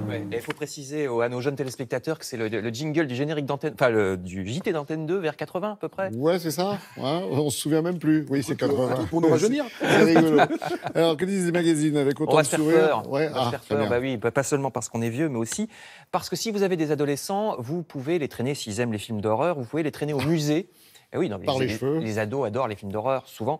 Ouais, et il faut préciser à nos jeunes téléspectateurs que c'est le jingle du générique d'antenne, du JT d'Antenne 2 vers 80 à peu près. Ouais, c'est ça. Ouais, on se souvient même plus. Oui, c'est 80. Pour nous rajeunir. C'est rigolo. Alors, que disent les magazines avec On autant va de se faire sourire? peur. Ouais. On va se faire très peur. bien. Bah oui, pas seulement parce qu'on est vieux, mais aussi parce que si vous avez des adolescents, vous pouvez les traîner, s'ils aiment les films d'horreur, vous pouvez les traîner au musée. Et oui, non, Par les cheveux. les ados adorent les films d'horreur, souvent.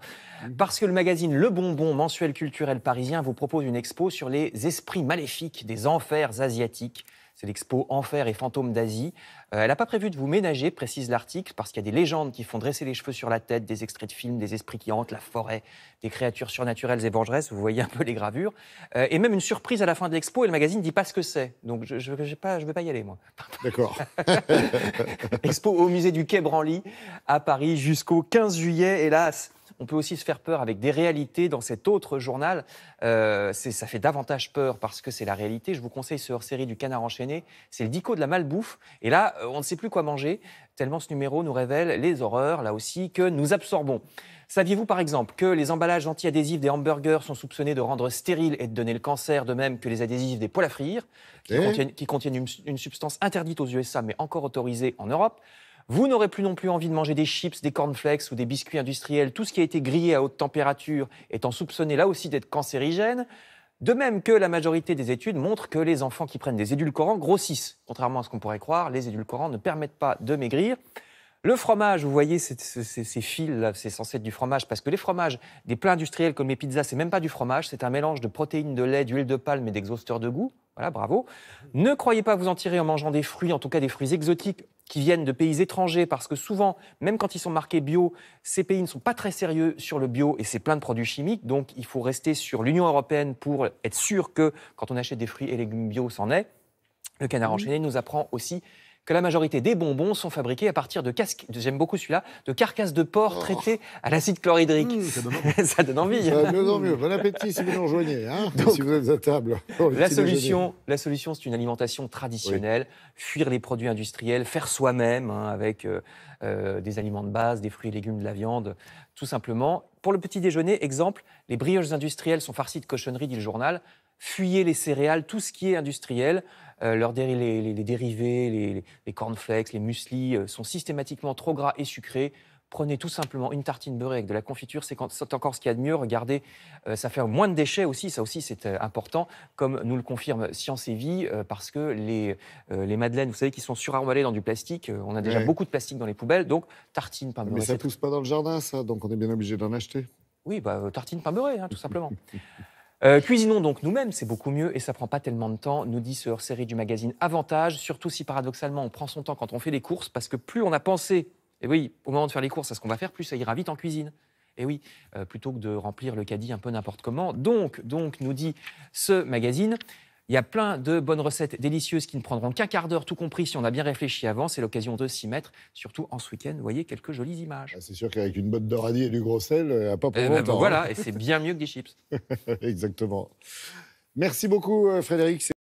Parce que le magazine Le Bonbon, mensuel culturel parisien, vous propose une expo sur les esprits maléfiques des enfers asiatiques. C'est l'expo Enfer et fantômes d'Asie. Elle n'a pas prévu de vous ménager, précise l'article, parce qu'il y a des légendes qui font dresser les cheveux sur la tête, des extraits de films, des esprits qui hantent la forêt, des créatures surnaturelles et vengeresses. Vous voyez un peu les gravures. Et même une surprise à la fin de l'expo, et le magazine ne dit pas ce que c'est. Donc je ne vais pas y aller, moi. D'accord. Expo au musée du Quai Branly à Paris jusqu'au 15 juillet, hélas. On peut aussi se faire peur avec des réalités dans cet autre journal. Ça fait davantage peur parce que c'est la réalité. Je vous conseille ce hors-série du Canard enchaîné. C'est le dico de la malbouffe. Et là, on ne sait plus quoi manger, tellement ce numéro nous révèle les horreurs, là aussi, que nous absorbons. Saviez-vous, par exemple, que les emballages anti-adhésifs des hamburgers sont soupçonnés de rendre stérile et de donner le cancer, de même que les adhésifs des poêles à frire, qui contiennent une substance interdite aux USA, mais encore autorisée en Europe? Vous n'aurez plus non plus envie de manger des chips, des cornflakes ou des biscuits industriels. Tout ce qui a été grillé à haute température étant soupçonné là aussi d'être cancérigène. De même que la majorité des études montrent que les enfants qui prennent des édulcorants grossissent. Contrairement à ce qu'on pourrait croire, les édulcorants ne permettent pas de maigrir. Le fromage, vous voyez ces fils-là, c'est censé être du fromage, parce que les fromages des plats industriels comme les pizzas, c'est même pas du fromage, c'est un mélange de protéines, de lait, d'huile de palme et d'exhausteurs de goût. Voilà, bravo. Ne croyez pas vous en tirer en mangeant des fruits, en tout cas des fruits exotiques qui viennent de pays étrangers, parce que souvent, même quand ils sont marqués bio, ces pays ne sont pas très sérieux sur le bio et c'est plein de produits chimiques. Donc, il faut rester sur l'Union européenne pour être sûr que quand on achète des fruits et légumes bio, c'en est. Le Canard enchaîné nous apprend aussi que la majorité des bonbons sont fabriqués à partir de j'aime beaucoup celui-là, de carcasses de porc traitées à l'acide chlorhydrique. Ça donne envie. Ça va de mieux en mieux. Bon appétit si vous nous rejoignez, hein, si vous êtes à table. La solution, c'est une alimentation traditionnelle, fuir les produits industriels, faire soi-même avec des aliments de base, des fruits et légumes, de la viande, tout simplement. Pour le petit déjeuner, exemple, les brioches industrielles sont farcies de cochonneries, dit le journal. Fuyez les céréales, tout ce qui est industriel. Les dérivés, les cornflakes, les mueslis sont systématiquement trop gras et sucrés. Prenez tout simplement une tartine beurrée avec de la confiture, c'est encore ce qu'il y a de mieux. Regardez, ça fait moins de déchets aussi, ça aussi c'est important, comme nous le confirme Science et Vie, parce que les madeleines, vous savez, qui sont suremballées dans du plastique, on a déjà beaucoup de plastique dans les poubelles, donc tartine, pain beurré. Mais ça pousse pas dans le jardin, ça, donc on est bien obligé d'en acheter. Oui, tartine, pain beurré, tout simplement. Cuisinons donc nous-mêmes, c'est beaucoup mieux et ça prend pas tellement de temps, nous dit ce hors-série du magazine Avantage, surtout si paradoxalement on prend son temps quand on fait les courses, parce que plus on a pensé, et oui, au moment de faire les courses à ce qu'on va faire, plus ça ira vite en cuisine. Et oui, plutôt que de remplir le caddie un peu n'importe comment. Donc, nous dit ce magazine, il y a plein de bonnes recettes délicieuses qui ne prendront qu'un quart d'heure, tout compris si on a bien réfléchi avant. C'est l'occasion de s'y mettre, surtout en ce week-end. Vous voyez, quelques jolies images. C'est sûr qu'avec une botte de radis et du gros sel, pas pour longtemps. Voilà, et c'est bien mieux que des chips. Exactement. Merci beaucoup, Frédéric.